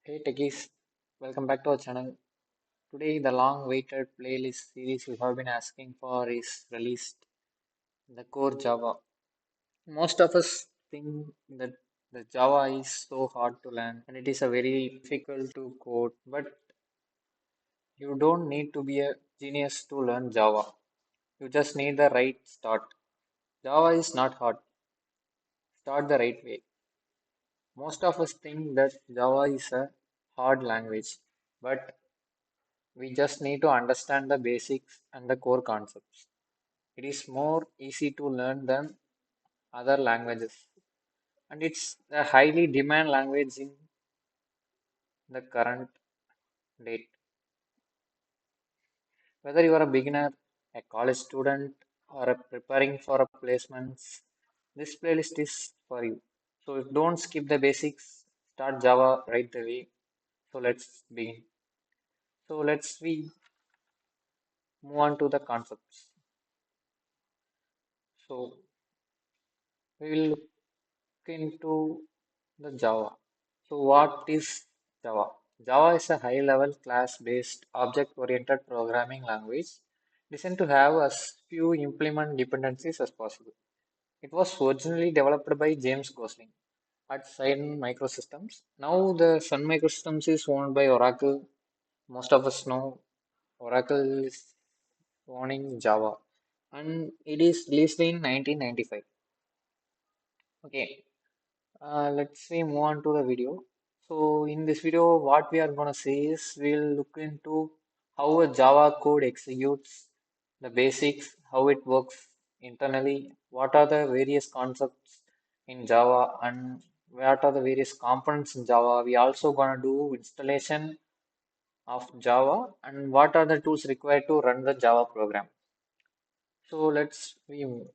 Hey techies, welcome back to our channel. Today, the long-awaited playlist series you have been asking for is released, the core Java. Most of us think that the Java is so hard to learn and it is a very difficult to code, but you don't need to be a genius to learn Java. You just need the right start. Java is not hard. Start the right way. Most of us think that Java is a hard language, but we just need to understand the basics and the core concepts. It is more easy to learn than other languages, and it's a highly demand language in the current date. Whether you are a beginner, a college student, or a preparing for a placements, this playlist is for you. So don't skip the basics. Start Java right away. So let's begin. So let's we move on to the concepts. So we will look into the Java. So what is Java? Java is a high-level class-based object-oriented programming language designed to have as few implement dependencies as possible. It was originally developed by James Gosling at Sun Microsystems. Now the Sun Microsystems is owned by Oracle. Most of us know Oracle is owning Java, and it is released in 1995. Okay, let's see, move on to the video. So in this video, what we are going to see is we'll look into how a Java code executes, the basics, how it works internally, what are the various concepts in Java, and what are the various components in Java. We also going to do installation of Java and what are the tools required to run the Java program. So let's review.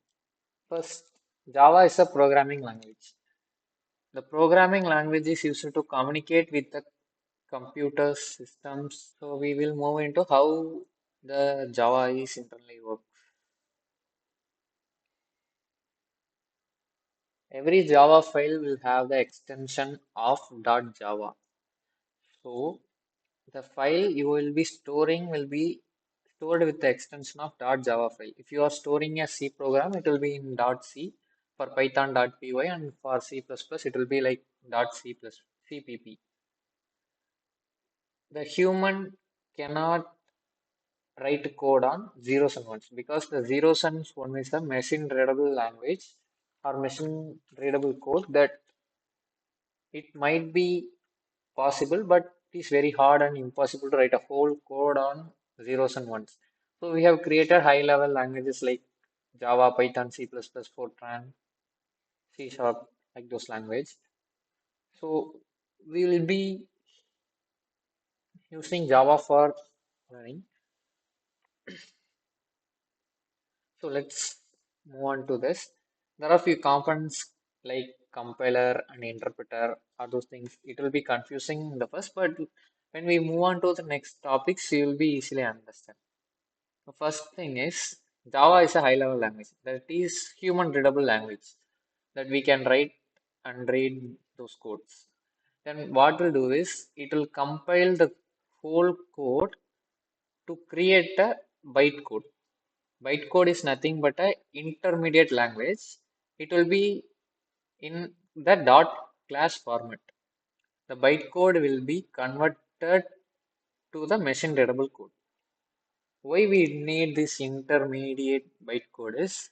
First, Java is a programming language. The programming language is used to communicate with the computer systems. So we will move into how the Java is internally work. Every Java file will have the extension of .java. So the file you will be storing will be stored with the extension of .java file. If you are storing a C program, it will be in .c. For Python .py and for C++ it will be like .c plus CPP. The human cannot write code on zeros and ones because the zeros and one is a machine readable language or machine readable code that it might be possible, but it is very hard and impossible to write a whole code on zeros and ones. So we have created high level languages like Java, Python, C++, Fortran, C Sharp, like those language. So we will be using Java for learning. So let's move on to this. There are few components like compiler and interpreter are those things. It will be confusing in the first, but when we move on to the next topics, you will be easily understand. The first thing is Java is a high level language that is human readable language that we can write and read those codes. Then what we'll do is it will compile the whole code to create a bytecode. Bytecode is nothing but a intermediate language. It will be in the dot class format. The bytecode will be converted to the machine readable code. Why we need this intermediate bytecode is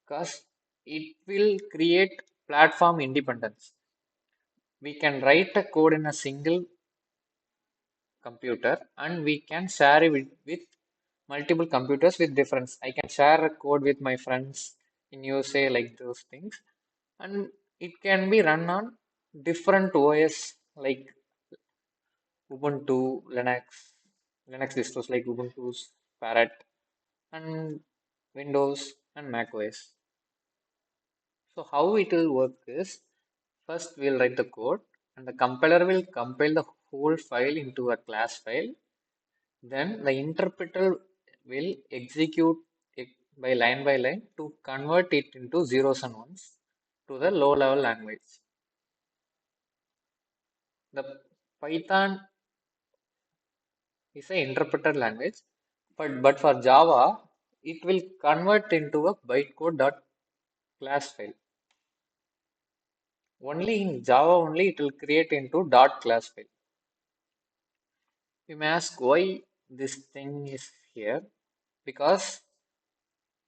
because it will create platform independence. We can write a code in a single computer and we can share it with multiple computers with difference. I can share a code with my friends in USA like those things, and it can be run on different OS like Ubuntu, Linux distros like Ubuntu's Parrot, and Windows and Mac OS. So how it will work is first we'll write the code and the compiler will compile the whole file into a class file. Then the interpreter will execute it by line to convert it into zeros and ones to the low level language. The Python is an interpreted language, but for Java, it will convert into a bytecode.class file. Only in Java only it will create into dot class file. You may ask why this thing is here, because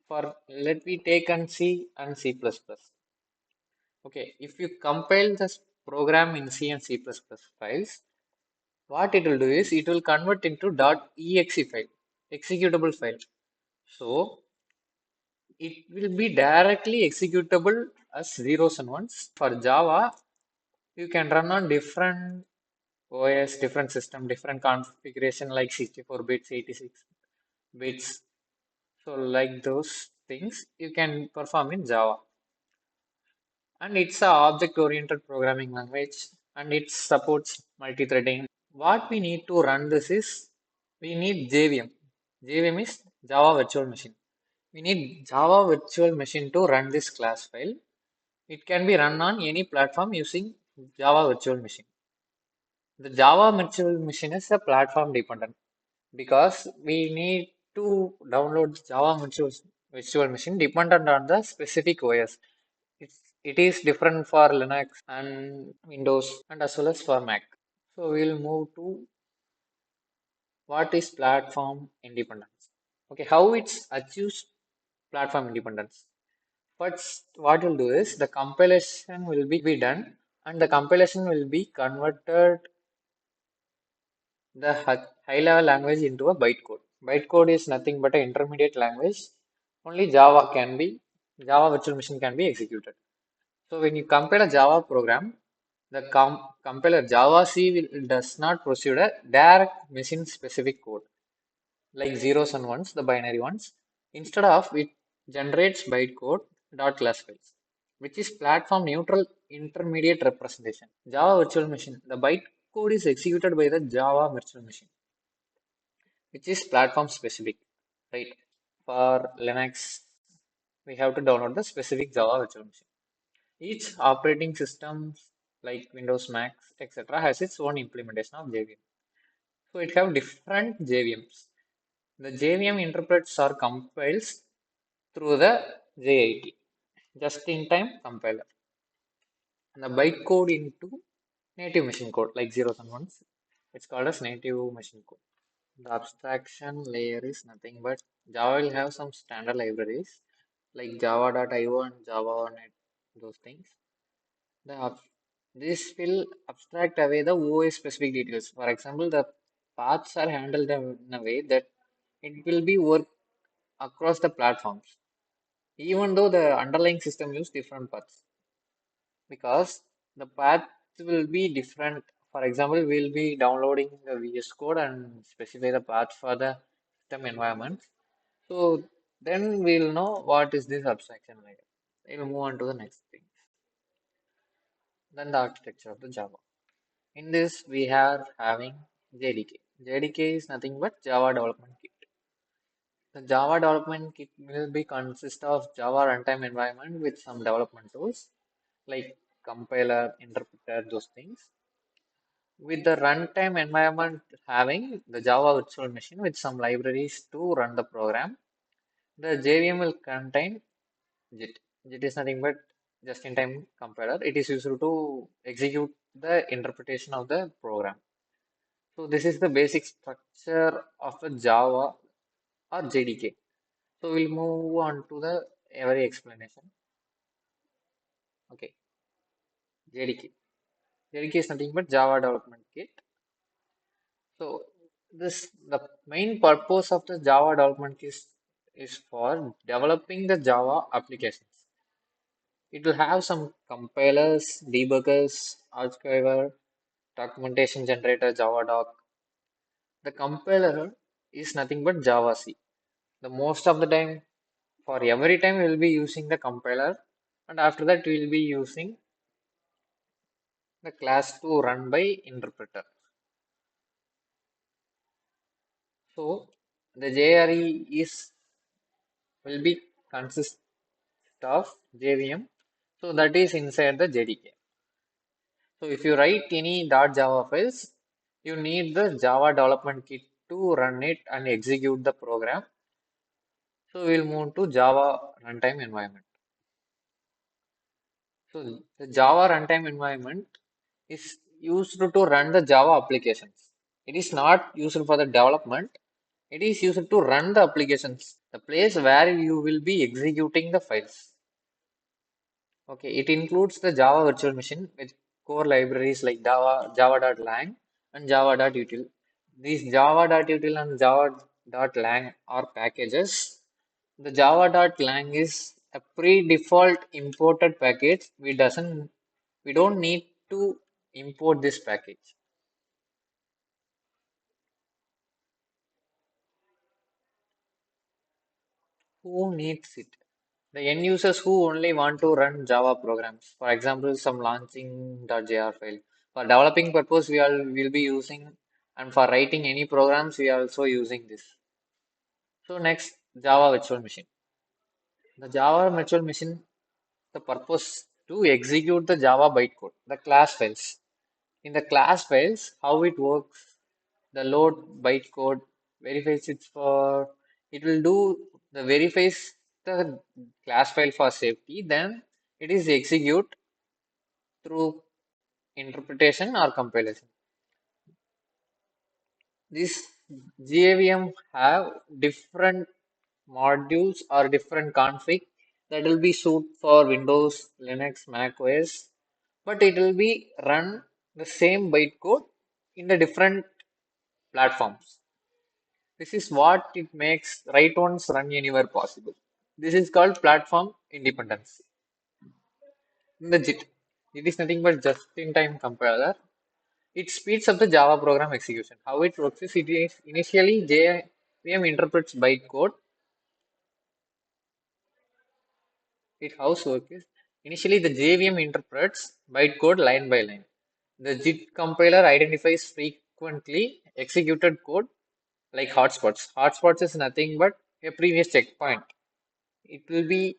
for let me take and C and C++. Okay, if you compile this program in C and C++ files, what it will do is it will convert into .exe file, executable file. So it will be directly executable as zeros and ones. For Java, you can run on different OS, different system, different configuration like 64 bits, 86 bits. So like those things you can perform in Java. And it's a object-oriented programming language and it supports multi-threading. What we need to run this is we need JVM. JVM is Java Virtual Machine. We need Java Virtual Machine to run this class file. It can be run on any platform using Java Virtual Machine. The Java Virtual Machine is a platform dependent because we need to download Java Virtual Machine dependent on the specific OS. It is different for Linux and Windows and as well as for Mac. So we'll move to what is platform independence. Okay, how it's achieves platform independence. First, what we'll do is the compilation will be done and the compilation will be converted the high level language into a bytecode. Bytecode is nothing but an intermediate language. Only Java virtual machine can be executed. So when you compile a Java program, the compiler Java C does not proceed a direct machine specific code like zeros and ones, the binary ones. Instead of it generates bytecode dot class files, which is platform neutral intermediate representation. Java virtual machine, the bytecode is executed by the Java virtual machine, which is platform specific, right? For Linux, we have to download the specific Java virtual machine. Each operating system like Windows, Mac, etc. has its own implementation of JVM. So it have different JVMs. The JVM interprets or compiles through the JIT, just-in-time compiler, and the bytecode into native machine code like zeros and ones. It's called as native machine code. The abstraction layer is nothing but Java will have some standard libraries like java.io and java.net, those things. This will abstract away the OS specific details. For example, the paths are handled in a way that it will be work across the platforms, even though the underlying system use different paths, because the path will be different. For example, we'll be downloading the VS Code and specify the path for the system environment. So then we'll know what is this abstraction layer. We'll move on to the next thing. Then the architecture of the Java. In this, we are having JDK. JDK is nothing but Java Development Kit. The Java Development Kit will be consist of Java runtime environment with some development tools like compiler, interpreter, those things. With the runtime environment having the Java virtual machine with some libraries to run the program, the JVM will contain JIT. JIT is nothing but just-in-time compiler. It is used to execute the interpretation of the program. So this is the basic structure of a Java or JDK. So we'll move on to the every explanation. Okay, JDK. JDK is nothing but Java Development Kit. So the main purpose of the Java Development Kit is for developing the Java applications. It will have some compilers, debuggers, archiver, documentation generator, Java doc. The compiler is nothing but Java C. The most of the time, for every time, we will be using the compiler, and after that, we will be using the class to run by interpreter. So the JRE is will be consist of JVM. So that is inside the JDK. So if you write any .java files, You need the Java development kit to run it and execute the program. So we'll move to Java runtime environment. So the Java runtime environment is used to run the Java applications. It is not used for the development. It is used to run the applications, the place where you will be executing the files. Okay, it includes the Java virtual machine with core libraries like Java.lang and Java.util. These Java.util and Java.lang are packages. The Java.lang is a pre-default imported package. We don't need to import this package. Who needs it? The end users who only want to run Java programs. For example, some launching.jar file. For developing purpose, will be using, and for writing any programs, we are also using this. So next, Java virtual machine. The Java virtual machine, the purpose to execute the Java bytecode, the class files. In the class files, how it works, the load bytecode verifies it will do the verifies the class file for safety, then it is execute through interpretation or compilation. This GAVM have different modules or different config that will be suit for Windows, Linux, Mac OS, but it will be run the same bytecode in the different platforms. This is what it makes write once run anywhere possible. This is called platform independence. In the JIT, it is nothing but just-in-time compiler. It speeds up the Java program execution. How it works is it is initially JVM interprets bytecode. It how it works is initially the JVM interprets bytecode line by line. The JIT compiler identifies frequently executed code like hotspots. Hotspots is nothing but a previous checkpoint. It will be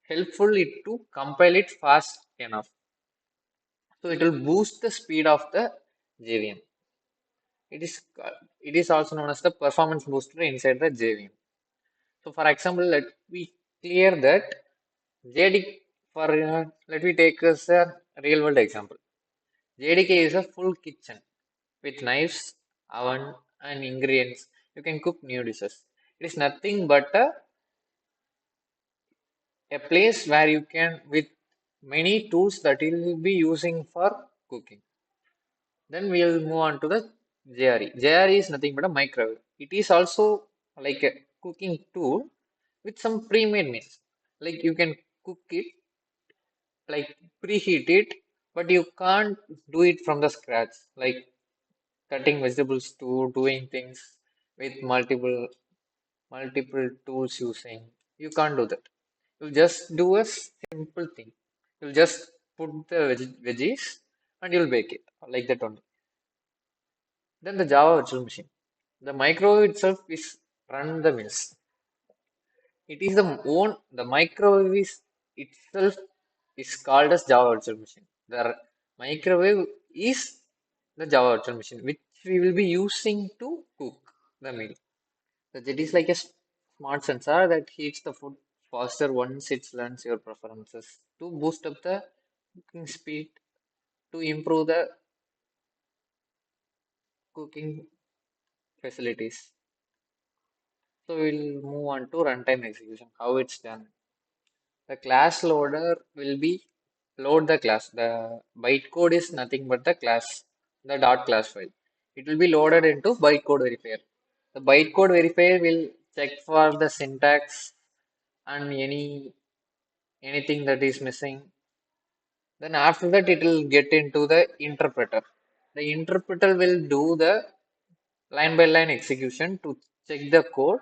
helpful it to compile it fast enough. So it will boost the speed of the JVM. It is also known as the performance booster inside the JVM. So for example, let me clear that JD for let me take as a real world example. JDK is a full kitchen with knives, oven, and ingredients. You can cook new dishes. It is nothing but a place where you can with many tools that you will be using for cooking. Then we will move on to the JRE. JRE is nothing but a microwave. It is also like a cooking tool with some pre-made meals. Like you can cook it, like preheat it, but you can't do it from the scratch. Like cutting vegetables to doing things with multiple tools using. You can't do that. You just do a simple thing. You'll just put the veggies and you'll bake it like that only. Then the Java virtual machine. The microwave itself is run the mills. It is the microwave is itself is called as Java virtual machine. The microwave is the Java virtual machine which we will be using to cook the meal. The jet is like a smart sensor that heats the food faster once it learns your preferences to boost up the cooking speed to improve the cooking facilities. So we'll move on to runtime execution, how it's done. The class loader will be load the class. The bytecode is nothing but the class, the dot class file. It will be loaded into bytecode verifier. The bytecode verifier will check for the syntax and anything that is missing. Then after that it will get into the interpreter. The interpreter will do the line by line execution to check the code,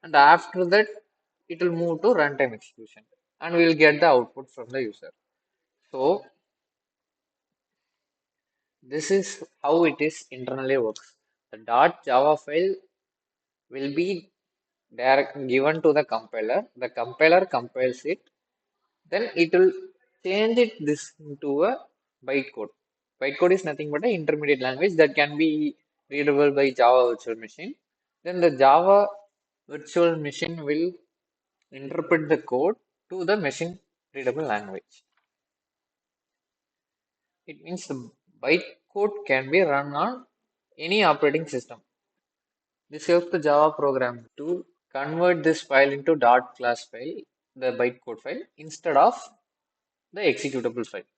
and after that it will move to runtime execution and we will get the output from the user. So this is how it is internally works. The .java file will be given to the compiler. The compiler compiles it. Then it will change it this into a bytecode. bytecode is nothing but an intermediate language that can be readable by Java virtual machine. Then the Java virtual machine will interpret the code to the machine readable language. It means the bytecode can be run on any operating system. This helps the Java program to convert this file into dot class file, the bytecode file, instead of the executable file.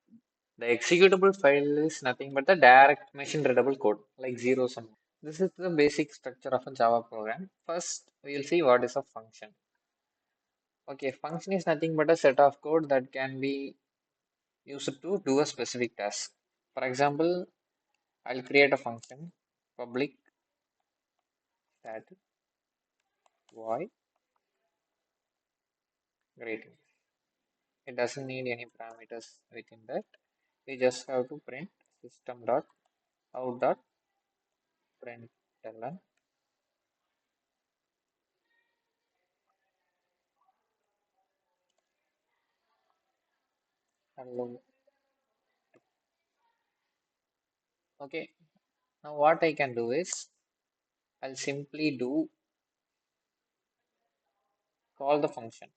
The executable file is nothing but the direct machine readable code, like zeros and. This is the basic structure of a Java program. First, we will see what is a function. Okay, function is nothing but a set of code that can be used to do a specific task. For example, I'll create a function, public static void greeting. It doesn't need any parameters within that. We just have to print system dot out dot println hello. Okay, now what I can do is I'll simply do call the function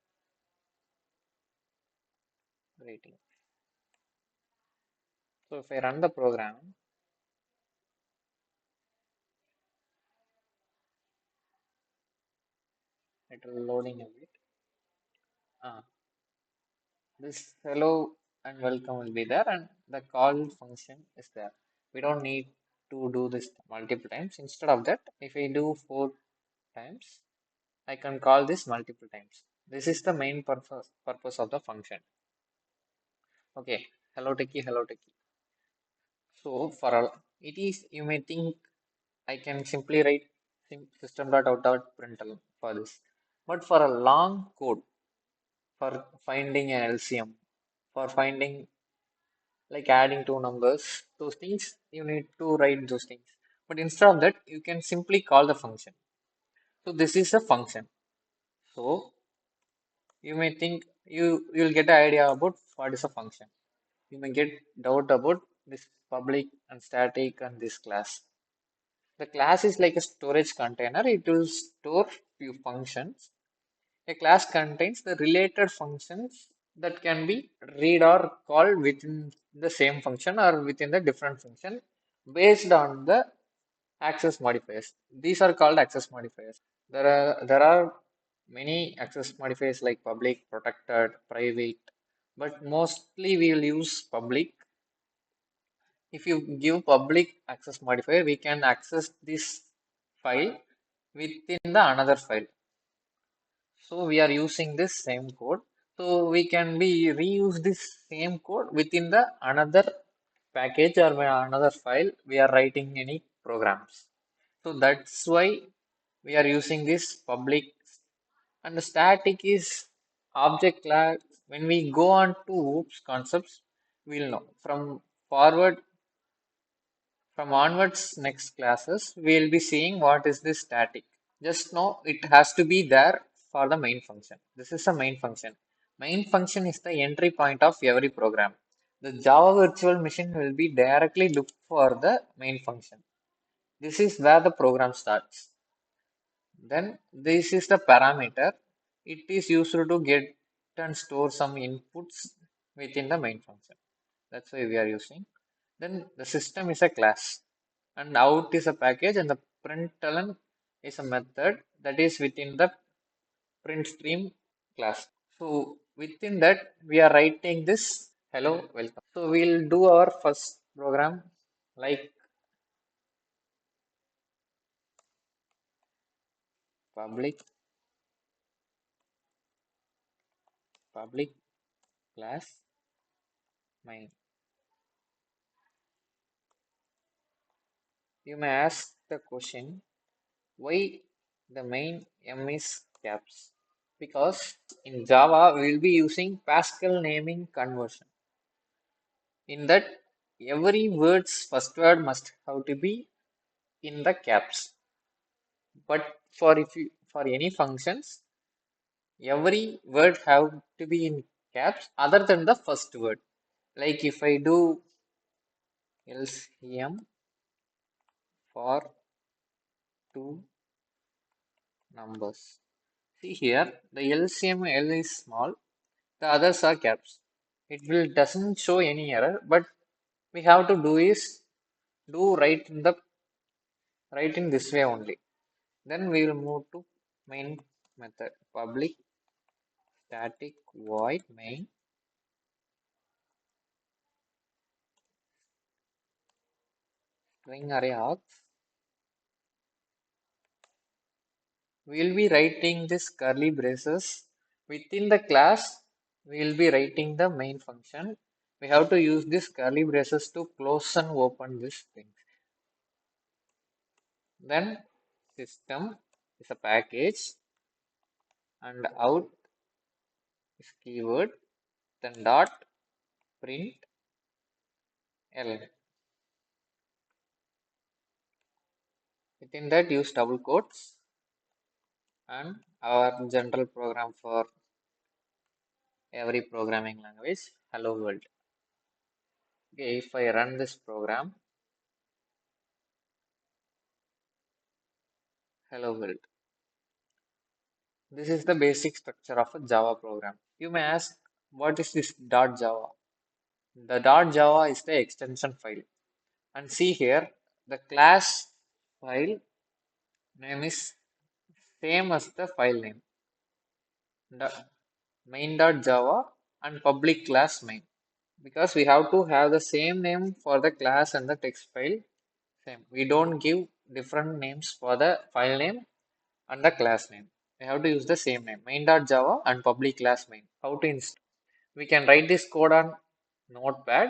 greeting. So if I run the program, it will loading a bit. Ah, this hello and welcome will be there, and the call function is there. We don't need to do this multiple times. Instead of that, if I do 4 times, I can call this multiple times. This is the main purpose of the function. Okay, hello techie. So for a, it is you may think I can simply write system.out.println for this, but for a long code for finding an LCM, for finding like adding two numbers, those things you need to write those things. But instead of that, you can simply call the function. So this is a function. So you may think you'll get an idea about what is a function. You may get doubt about this public and static and this class. The class is like a storage container. It will store few functions. A class contains the related functions that can be read or called within the same function or within the different function based on the access modifiers. These are called access modifiers. There are many access modifiers like public, protected, private, but mostly we will use public. If you give public access modifier, we can access this file within the another file. So we are using this same code. So we can be reuse this same code within the another package or another file we are writing any programs. So that's why we are using this public, and the static is object class. When we go on to OOPS concepts, we'll know from onwards next classes, we'll be seeing what is this static. Just know it has to be there for the main function. This is a main function. Main function is the entry point of every program. The Java virtual machine will be directly look for the main function. This is where the program starts. Then this is the parameter. It is used to get and store some inputs within the main function. That's why we are using. Then the system is a class, and out is a package, and the println is a method that is within the print stream class. So within that, we are writing this hello welcome. So we'll do our first program like public public class main. You may ask the question why the main M is caps, because in Java we will be using Pascal naming conversion. In that, every word's first word must have to be in the caps. But for any functions, every word have to be in caps other than the first word. Like if I do LCM for two numbers. See here, the LCM L is small, the others are caps. It will doesn't show any error, but we have to do is do right in this way only. Then we will move to main method, public static void main string array args. We will be writing this curly braces within the class. We will be writing the main function. We have to use this curly braces to close and open this thing. Then system is a package and out is keyword. Then dot print l. Within that use double quotes and our general program for every programming language, hello world. Okay, if I run this program, hello world. This is the basic structure of a Java program. You may ask, what is this .java? The .java is the extension file. And see here, the class file name is same as the file name, the main.java and public class main. Because we have to have the same name for the class and the text file. Same. We don't give different names for the file name and the class name. We have to use the same name, main.java and public class main. How to install? We can write this code on Notepad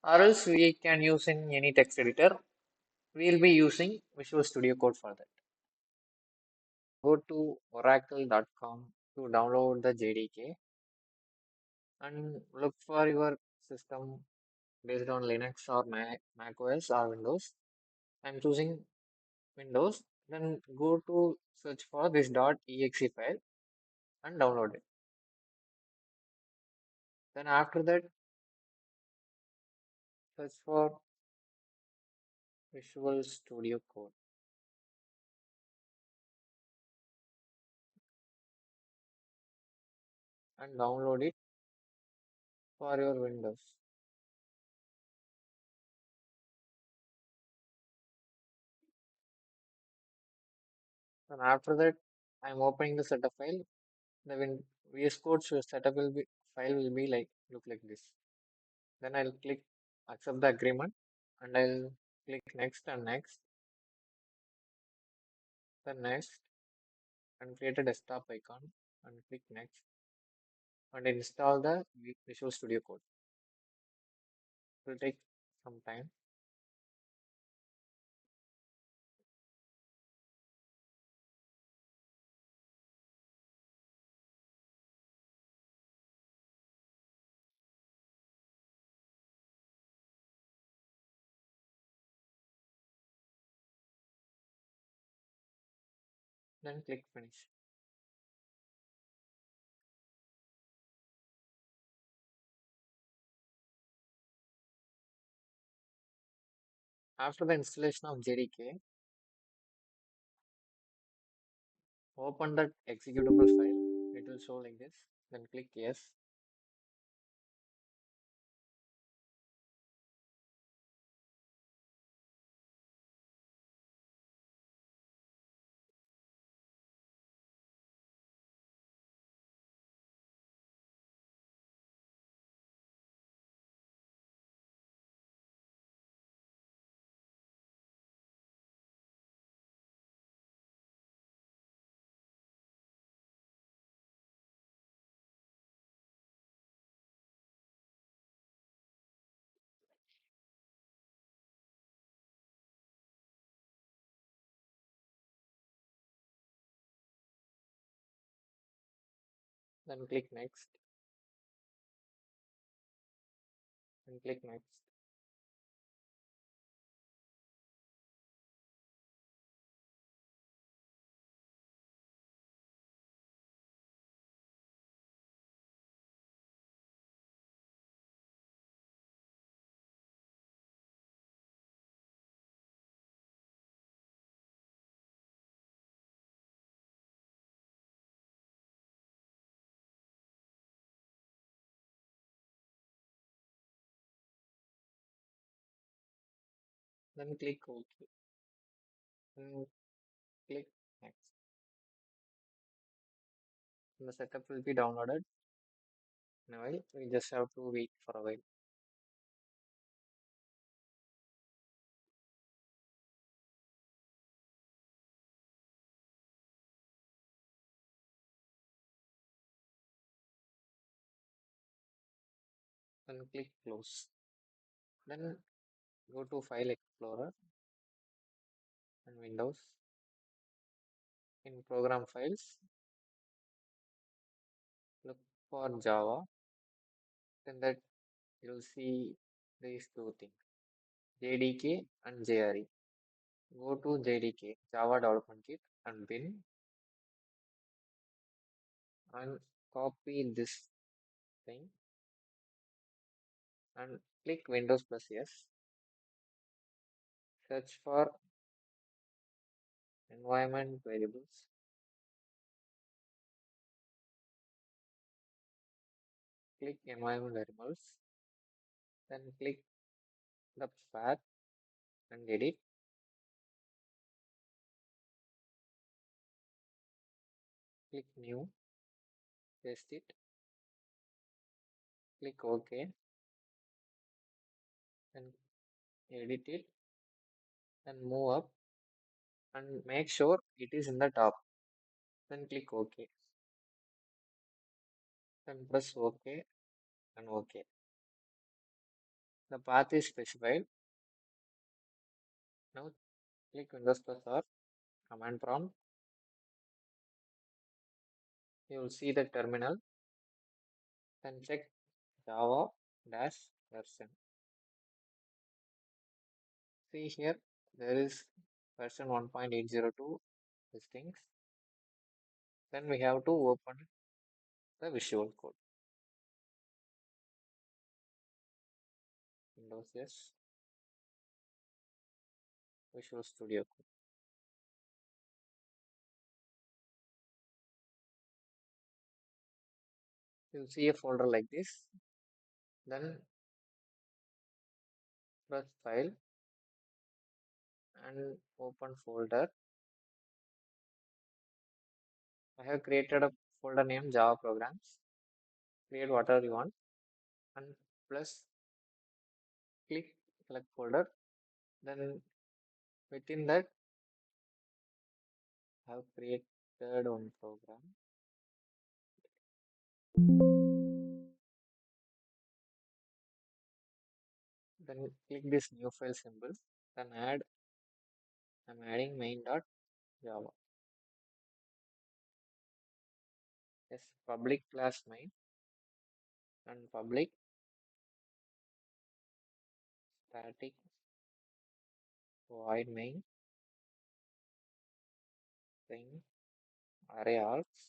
or else we can use in any text editor. We will be using Visual Studio Code for that. Go to oracle.com to download the JDK and look for your system based on Linux or Mac OS or Windows. I'm choosing Windows. Then go to search for this .exe file and download it. Then after that, search for Visual Studio Code and download it for your Windows. And after that, I'm opening the setup file. The VS Code setup will be file will be like look like this. Then I'll click accept the agreement and I'll click next and next, then next and create a desktop icon and click next and install the Visual Studio Code. It will take some time. Then click finish. After the installation of JDK, open that executable file. It will show like this. Then click yes. Then click next and click next. Then click OK. Then click Next. And the setup will be downloaded in a while. We just have to wait for a while. Then click Close. Then go to File Explorer and Windows. In Program Files, look for Java. Then that you'll see these two things, JDK and JRE. Go to JDK, Java Development Kit, and bin, and copy this thing and click Windows plus yes. Search for environment variables. Click environment variables. Then click the path and edit. Click new. Paste it. Click OK. And edit it. And move up. And make sure it is in the top. Then click OK. Then press OK and OK. The path is specified. Now click Windows plus R, command prompt. You will see the terminal. Then check Java dash version. See here, there is version 1.802 things. Then we have to open the Visual Code. Windows yes, Visual Studio Code. You'll see a folder like this. Then press File and open folder. I have created a folder named Java Programs. Create whatever you want and plus click select folder. Then within that, I have created one program. Then click this new file symbol. Then I'm adding main.java. Yes, public class main and public static void main thing array args.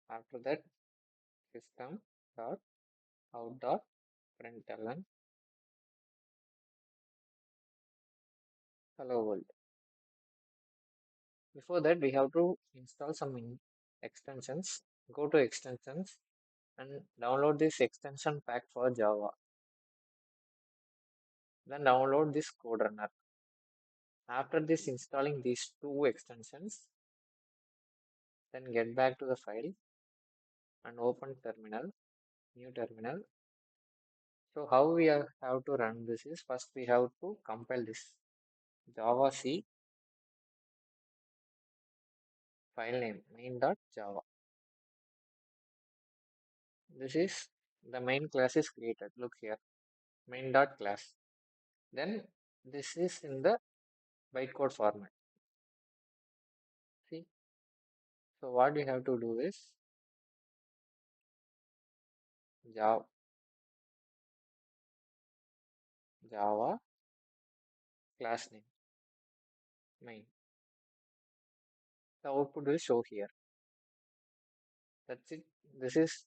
After that, system dot out dot println hello world. Before that, we have to install some extensions. Go to extensions and download this extension pack for Java. Then download this code runner. After this installing these two extensions, then get back to the file and open terminal, new terminal. So how we have to run this is first we have to compile this Java C file name main.java. This is the main class is created. Look here, main.class. Then this is in the bytecode format. See, so what we have to do is Java class name main. The output will show here. That's it. This is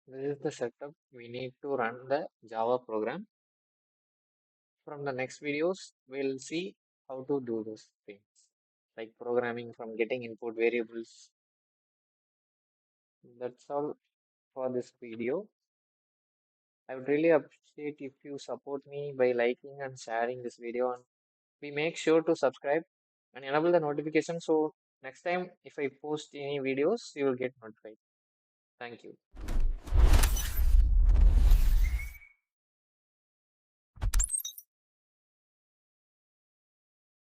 the setup we need to run the Java program. From the next videos, we'll see how to do those things like programming from getting input variables. That's all for this video. I would really appreciate if you support me by liking and sharing this video. And we make sure to subscribe and enable the notification so next time if I post any videos, you will get notified. Thank you.